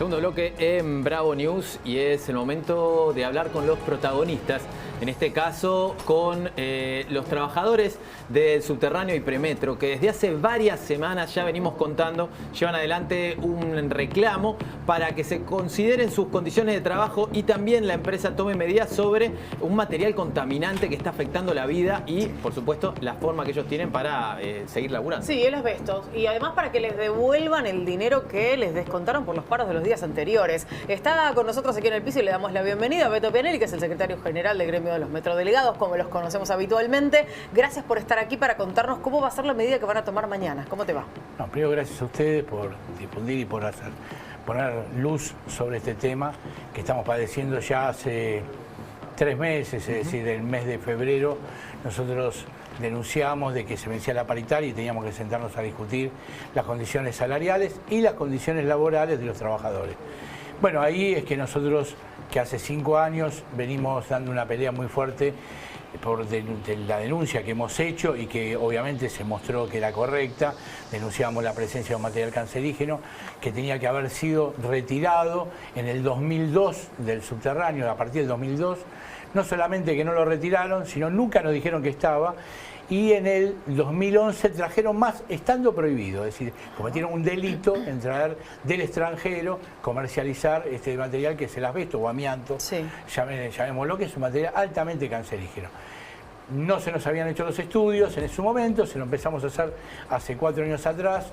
Segundo bloque en Bravo News y es el momento de hablar con los protagonistas. En este caso con los trabajadores del subterráneo y premetro, que desde hace varias semanas ya venimos contando, llevan adelante un reclamo para que se consideren sus condiciones de trabajo y también la empresa tome medidas sobre un material contaminante que está afectando la vida y, por supuesto, la forma que ellos tienen para seguir laburando. Sí, el asbestos. Y además para que les devuelvan el dinero que les descontaron por los paros de los días anteriores. Está con nosotros aquí en el piso y le damos la bienvenida a Beto Pianelli, que es el secretario general del gremio de los metrodelegados, como los conocemos habitualmente. Gracias por estar aquí para contarnos cómo va a ser la medida que van a tomar mañana. ¿Cómo te va? No, primero, gracias a ustedes por difundir y por poner luz sobre este tema que estamos padeciendo ya hace 3 meses, es decir, el mes de febrero. Nosotros denunciamos de que se vencía la paritaria y teníamos que sentarnos a discutir las condiciones salariales y las condiciones laborales de los trabajadores. Bueno, ahí es que nosotros, que hace 5 años venimos dando una pelea muy fuerte por la denuncia que hemos hecho y que obviamente se mostró que era correcta. Denunciamos la presencia de un material cancerígeno que tenía que haber sido retirado en el 2002 del subterráneo, a partir del 2002. No solamente que no lo retiraron, sino nunca nos dijeron que estaba. Y en el 2011 trajeron más estando prohibido, es decir, cometieron un delito en traer del extranjero, comercializar este material que es el asbesto o amianto, sí, llamémoslo, que es un material altamente cancerígeno. No se nos habían hecho los estudios en su momento, se lo empezamos a hacer hace 4 años atrás.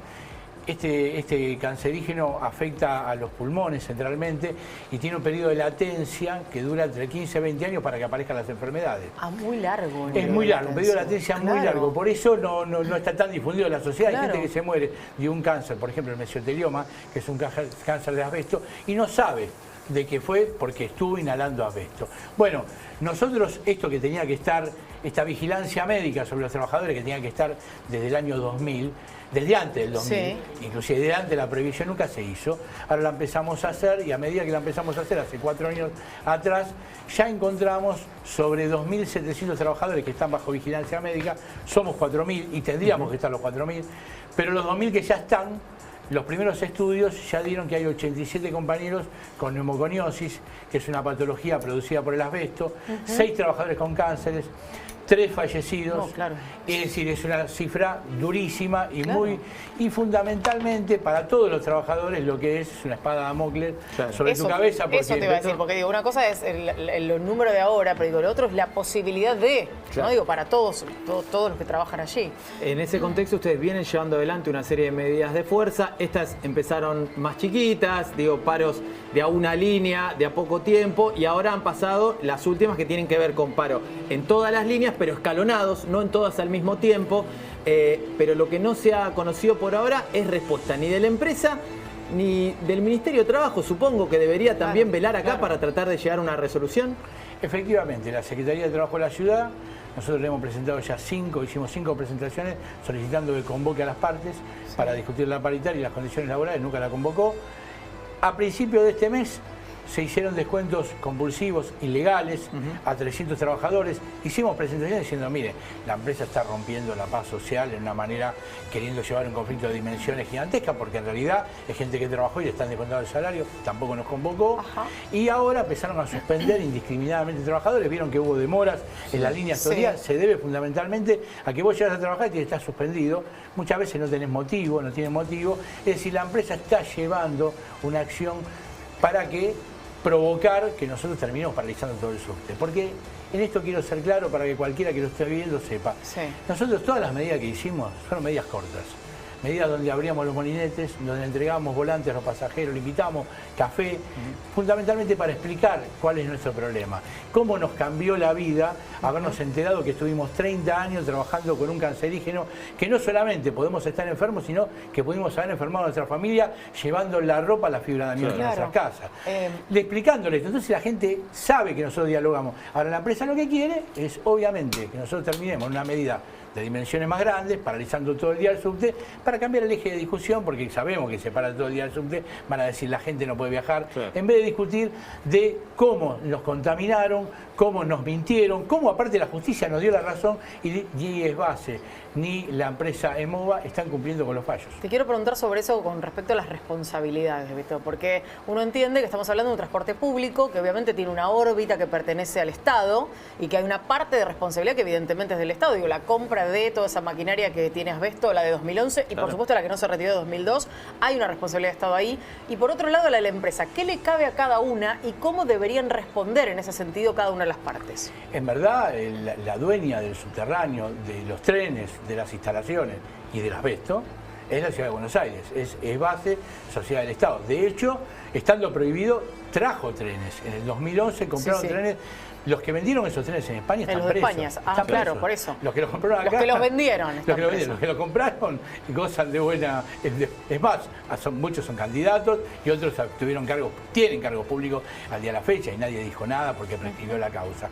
Este cancerígeno afecta a los pulmones centralmente y tiene un periodo de latencia que dura entre 15 y 20 años para que aparezcan las enfermedades. Ah, muy largo. Es muy largo, un periodo de latencia muy largo. Por eso no está tan difundido en la sociedad. Hay gente que se muere de un cáncer, por ejemplo el mesotelioma, que es un cáncer de asbesto, y no sabe de qué fue porque estuvo inhalando asbesto. Bueno, nosotros esto que tenía que estar, esta vigilancia médica sobre los trabajadores que tenía que estar desde el año 2000, desde antes del 2000, sí, inclusive desde antes la previsión nunca se hizo. Ahora la empezamos a hacer y a medida que la empezamos a hacer hace 4 años atrás, ya encontramos sobre 2.700 trabajadores que están bajo vigilancia médica. Somos 4.000 y tendríamos que estar los 4.000, pero los 2.000 que ya están, los primeros estudios ya dieron que hay 87 compañeros con neumoconiosis, que es una patología producida por el asbesto, 6 trabajadores con cánceres, 3 fallecidos. No, claro. Es decir, es una cifra durísima y claro, y fundamentalmente para todos los trabajadores lo que es una espada de Damocles sobre tu cabeza. Porque eso te iba a decir, porque digo, una cosa es el número de ahora, pero digo, lo otro es la posibilidad de, claro, ¿no? Digo, para todos los que trabajan allí. En ese contexto ustedes vienen llevando adelante una serie de medidas de fuerza. Estas empezaron más chiquitas, digo, paros de a una línea, de a poco tiempo, y ahora han pasado las últimas que tienen que ver con paro en todas las líneas, pero escalonados, no en todas al mismo tiempo. Pero lo que no se ha conocido por ahora es respuesta ni de la empresa ni del Ministerio de Trabajo. Supongo que debería también velar acá para tratar de llegar a una resolución. Efectivamente, la Secretaría de Trabajo de la Ciudad, nosotros le hemos presentado ya hicimos 5 presentaciones solicitando que convoque a las partes para discutir la paritaria y las condiciones laborales, nunca la convocó. A principio de este mes se hicieron descuentos compulsivos, ilegales, a 300 trabajadores. Hicimos presentaciones diciendo, mire, la empresa está rompiendo la paz social en una manera, queriendo llevar un conflicto de dimensiones gigantescas, porque en realidad es gente que trabajó y le están descontando el salario, tampoco nos convocó. Y ahora empezaron a suspender indiscriminadamente trabajadores, vieron que hubo demoras en la línea historial, se debe fundamentalmente a que vos llegas a trabajar y te estás suspendido. Muchas veces no tenés motivo, no tienes motivo. Es decir, la empresa está llevando una acción para que provocar que nosotros terminemos paralizando todo el subte. Porque en esto quiero ser claro para que cualquiera que lo esté viendo sepa. Nosotros todas las medidas que hicimos fueron medidas cortas. Medidas donde abríamos los molinetes, donde entregábamos volantes a los pasajeros, le invitamos café, fundamentalmente para explicar cuál es nuestro problema. Cómo nos cambió la vida habernos enterado que estuvimos 30 años trabajando con un cancerígeno, que no solamente podemos estar enfermos, sino que pudimos haber enfermado a nuestra familia llevando la ropa a la fibra de amianto a nuestras casas. Explicándole esto. Entonces la gente sabe que nosotros dialogamos. Ahora la empresa lo que quiere es, obviamente, que nosotros terminemos en una medida de dimensiones más grandes, paralizando todo el día el subte, para cambiar el eje de discusión, porque sabemos que se para todo el día el subte, van a decir la gente no puede viajar, en vez de discutir de cómo nos contaminaron, cómo nos mintieron, cómo aparte la justicia nos dio la razón y es base. ni la empresa EMOVA están cumpliendo con los fallos. Te quiero preguntar sobre eso con respecto a las responsabilidades, Víctor, porque uno entiende que estamos hablando de un transporte público que obviamente tiene una órbita que pertenece al Estado y que hay una parte de responsabilidad que evidentemente es del Estado. Digo, la compra de toda esa maquinaria que tiene asbesto, la de 2011 y por supuesto la que no se retiró de 2002, hay una responsabilidad de Estado ahí. Y por otro lado, la de la empresa, ¿qué le cabe a cada una y cómo deberían responder en ese sentido cada una de las partes? En verdad, la dueña del subterráneo, de los trenes, de las instalaciones y del asbesto, es la Ciudad de Buenos Aires, es base Sociedad del Estado. De hecho, estando prohibido, trajo trenes. En el 2011 compraron trenes. Los que vendieron esos trenes en España están presos. Están claro, por eso. Los que los compraron acá. Los que los vendieron. Los que lo compraron gozan de buena. Es más, muchos son candidatos y otros tienen cargos públicos al día de la fecha y nadie dijo nada porque prescribió la causa.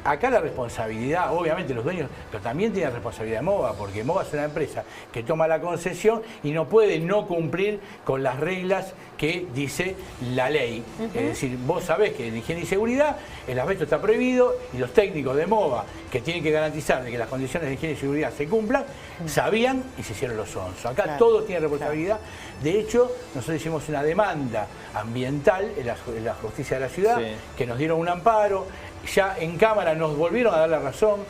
Acá la responsabilidad, obviamente los dueños, pero también tiene responsabilidad de MOVA, porque MOVA es una empresa que toma la concesión y no puede no cumplir con las reglas que dice la ley. Es decir, vos sabés que en higiene y seguridad el asbesto está prohibido y los técnicos de MOVA, que tienen que garantizar de que las condiciones de higiene y seguridad se cumplan, sabían y se hicieron los sonsos. Acá todos tienen responsabilidad. De hecho, nosotros hicimos una demanda ambiental en la justicia de la ciudad, que nos dieron un amparo. Ya en Cámara nos volvieron a dar la razón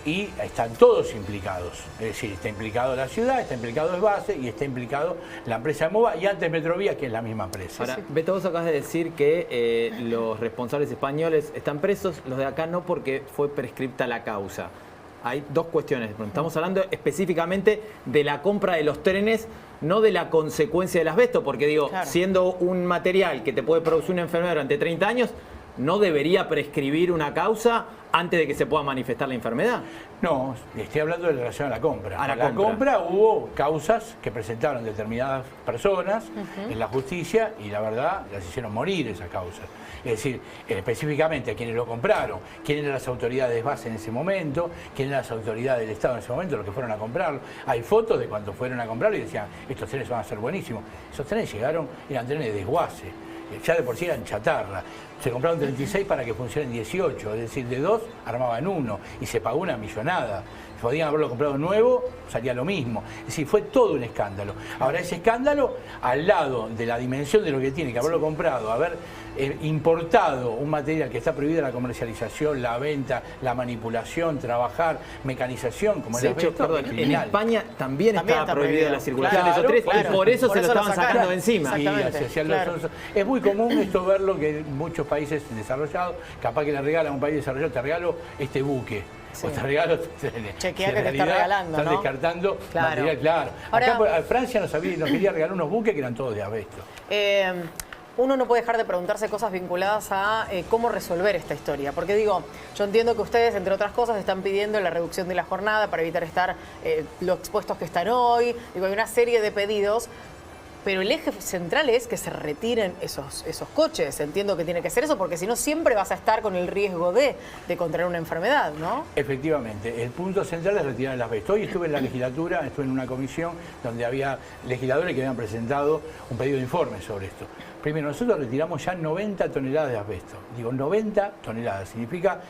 y están todos implicados. Es decir, está implicado la ciudad, está implicado Esbase y está implicado la empresa MOVA y antes Metrovía, que es la misma empresa. Ahora, Beto, vos acabas de decir que los responsables españoles están presos, los de acá no, porque fue prescripta la causa. Hay dos cuestiones. Estamos hablando específicamente de la compra de los trenes, no de la consecuencia del asbesto, porque digo, siendo un material que te puede producir una enfermedad durante 30 años, ¿no debería prescribir una causa antes de que se pueda manifestar la enfermedad? No, estoy hablando de relación a la compra. A la compra hubo causas que presentaron determinadas personas en la justicia y la verdad las hicieron morir esas causas. Es decir, específicamente a quienes lo compraron, quiénes eran las autoridades base en ese momento, quiénes eran las autoridades del Estado en ese momento, los que fueron a comprarlo. Hay fotos de cuando fueron a comprarlo y decían, estos trenes van a ser buenísimos. Esos trenes llegaron, eran trenes de desguace. Ya de por sí eran chatarra. Se compraron 36 para que funcionen 18, es decir, de 2 armaban 1 y se pagó una millonada. Podían haberlo comprado nuevo, salía lo mismo. Es decir, fue todo un escándalo. Ahora, ese escándalo, al lado de la dimensión de lo que tiene que haberlo comprado, haber importado un material que está prohibido la comercialización, la venta, la manipulación, trabajar, mecanización, como el asbesto, perdón, en España también estaba prohibida la circulación de esos tres y por eso se lo estaban sacando de encima. Es muy común esto verlo que en muchos países desarrollados, capaz que le regalan a un país desarrollado, te regalo este buque. O te regalo trenes. Chequea que te está regalando, están descartando material, claro. Ahora, acá Francia nos quería regalar unos buques que eran todos de asbesto. Uno no puede dejar de preguntarse cosas vinculadas a cómo resolver esta historia. Porque digo, yo entiendo que ustedes, entre otras cosas, están pidiendo la reducción de la jornada para evitar estar lo expuestos que están hoy. Digo, hay una serie de pedidos. Pero el eje central es que se retiren esos coches. Entiendo que tiene que ser eso, porque si no siempre vas a estar con el riesgo de contraer una enfermedad, ¿no? Efectivamente, el punto central es retirar el asbesto. Hoy estuve en la legislatura, estuve en una comisión donde había legisladores que habían presentado un pedido de informe sobre esto. Primero, nosotros retiramos ya 90 toneladas de asbesto. Digo, 90 toneladas. Significa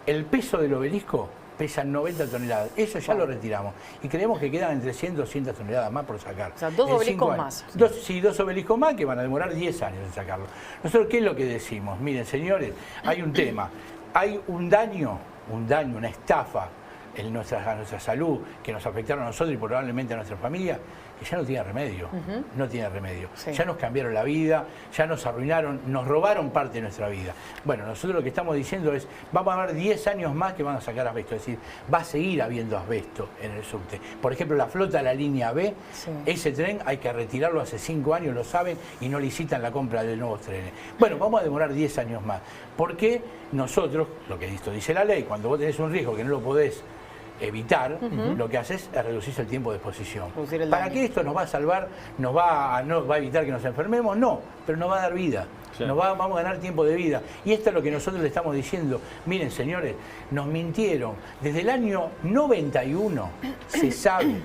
el peso del obelisco pesan 90 toneladas. Eso ya lo retiramos. Y creemos que quedan entre 100 y 200 toneladas más por sacar. O sea, 2 obeliscos más. Dos obeliscos más que van a demorar 10 años en sacarlo. Nosotros, ¿qué es lo que decimos? Miren, señores, hay un tema. Hay un daño, una estafa en nuestra salud que nos afectaron a nosotros y probablemente a nuestra familia, que ya no tiene remedio. No tiene remedio. Ya nos cambiaron la vida, ya nos arruinaron, nos robaron parte de nuestra vida. Bueno, nosotros lo que estamos diciendo es, vamos a haber 10 años más que van a sacar asbesto. Es decir, va a seguir habiendo asbesto en el subte. Por ejemplo, la flota de la línea B, ese tren hay que retirarlo hace 5 años, lo saben, y no licitan la compra de nuevos trenes. Bueno, vamos a demorar 10 años más. Porque nosotros, lo que esto dice la ley, cuando vos tenés un riesgo que no lo podés evitar, lo que haces es reducir el tiempo de exposición. ¿Para qué esto nos va a salvar? ¿No va a evitar que nos enfermemos? No, pero nos va a dar vida. Vamos a ganar tiempo de vida. Y esto es lo que nosotros le estamos diciendo. Miren, señores, nos mintieron. Desde el año 91 se sabe,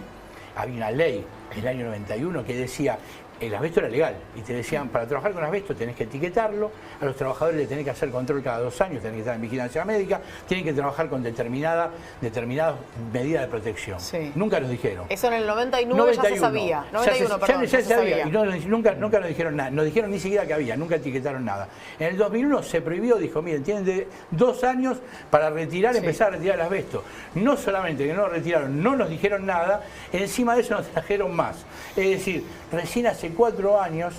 había una ley en el año 91 que decía el asbesto era legal y te decían, para trabajar con asbesto tenés que etiquetarlo, a los trabajadores le tenés que hacer control cada 2 años, tenés que estar en vigilancia médica, tienen que trabajar con determinadas medidas de protección. Sí. Nunca nos dijeron. Eso en el 99 ya se sabía. 91, perdón, ya se sabía. Y nunca Mm. nos dijeron nada. Nos dijeron ni siquiera que había, nunca etiquetaron nada. En el 2001 se prohibió, dijo, miren, tienen de 2 años para retirar, empezar a retirar el asbesto. No solamente que no lo retiraron, no nos dijeron nada, encima de eso nos trajeron más. Es decir, recién hace 4 años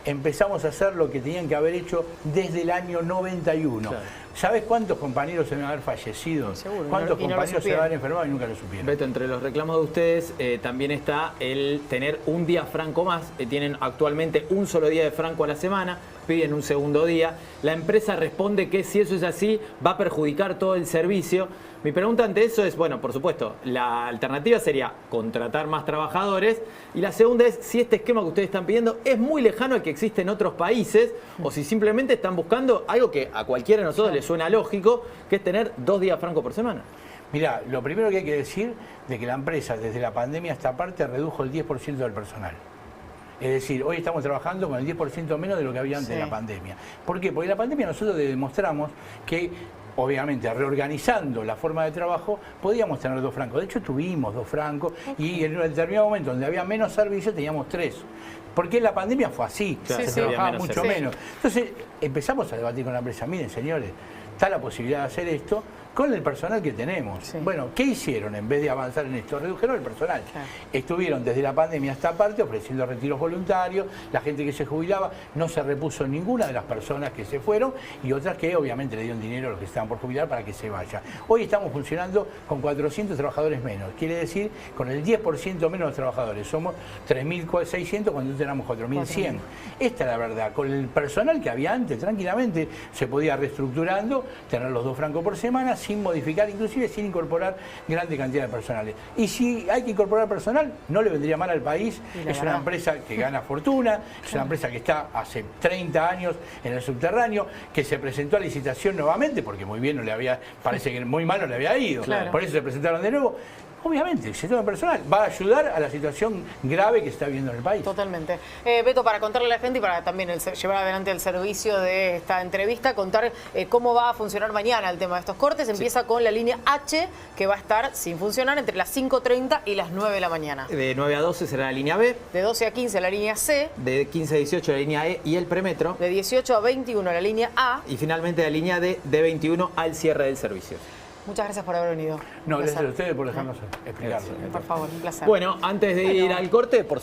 empezamos a hacer lo que tenían que haber hecho desde el año 91. Claro. ¿Sabes cuántos compañeros se van a haber fallecido? Seguro, ¿Cuántos y no lo compañeros se van a supieron. haber enfermado y nunca lo supieron? Beto, entre los reclamos de ustedes también está el tener un día franco más. Tienen actualmente un solo día de franco a la semana, piden un segundo día. La empresa responde que si eso es así va a perjudicar todo el servicio. Mi pregunta ante eso es, bueno, por supuesto, la alternativa sería contratar más trabajadores y la segunda es si este esquema que ustedes están pidiendo es muy lejano al que existe en otros países o si simplemente están buscando algo que a cualquiera de nosotros le suena lógico, que es tener 2 días franco por semana. Mirá, lo primero que hay que decir de que la empresa desde la pandemia hasta parte redujo el 10% del personal. Es decir, hoy estamos trabajando con el 10% menos de lo que había antes de la pandemia. ¿Por qué? Porque en la pandemia nosotros demostramos que, obviamente, reorganizando la forma de trabajo, podíamos tener 2 francos. De hecho, tuvimos 2 francos y en un determinado momento donde había menos servicios teníamos 3. Porque en la pandemia fue así, Claro, se sí, trabajaba había menos mucho servicio. menos. Entonces empezamos a debatir con la empresa, miren señores, está la posibilidad de hacer esto con el personal que tenemos. Sí. Bueno, ¿qué hicieron en vez de avanzar en esto? Redujeron el personal. Claro. Estuvieron desde la pandemia hasta parte ofreciendo retiros voluntarios, la gente que se jubilaba, no se repuso ninguna de las personas que se fueron y otras que obviamente le dieron dinero a los que estaban por jubilar para que se vaya. Hoy estamos funcionando con 400 trabajadores menos, quiere decir con el 10% menos de trabajadores. Somos 3.600 cuando éramos 4.100. Esta es la verdad. Con el personal que había antes, tranquilamente se podía reestructurando, tener los 2 francos por semana, sin modificar, inclusive sin incorporar grande cantidad de personales. Y si hay que incorporar personal, no le vendría mal al país. Es una empresa que gana fortuna, es una empresa que está hace 30 años en el subterráneo, que se presentó a licitación nuevamente, porque muy bien no le había, parece que muy mal no le había ido. Claro. Por eso se presentaron de nuevo. Obviamente, el sector personal va a ayudar a la situación grave que está viviendo en el país. Totalmente. Beto, para contarle a la gente y para también llevar adelante el servicio de esta entrevista, contar cómo va a funcionar mañana el tema de estos cortes. Empieza con la línea H, que va a estar sin funcionar entre las 5:30 y las 9 de la mañana. De 9 a 12 será la línea B, De 12 a 15 la línea C, de 15 a 18 la línea E y el premetro, de 18 a 21 la línea A. y finalmente la línea D de 21 al cierre del servicio. Muchas gracias por haber venido. No, Un gracias a placer. ustedes por dejarnos explicarlo. Por favor, un placer. Bueno, antes de ir al corte, por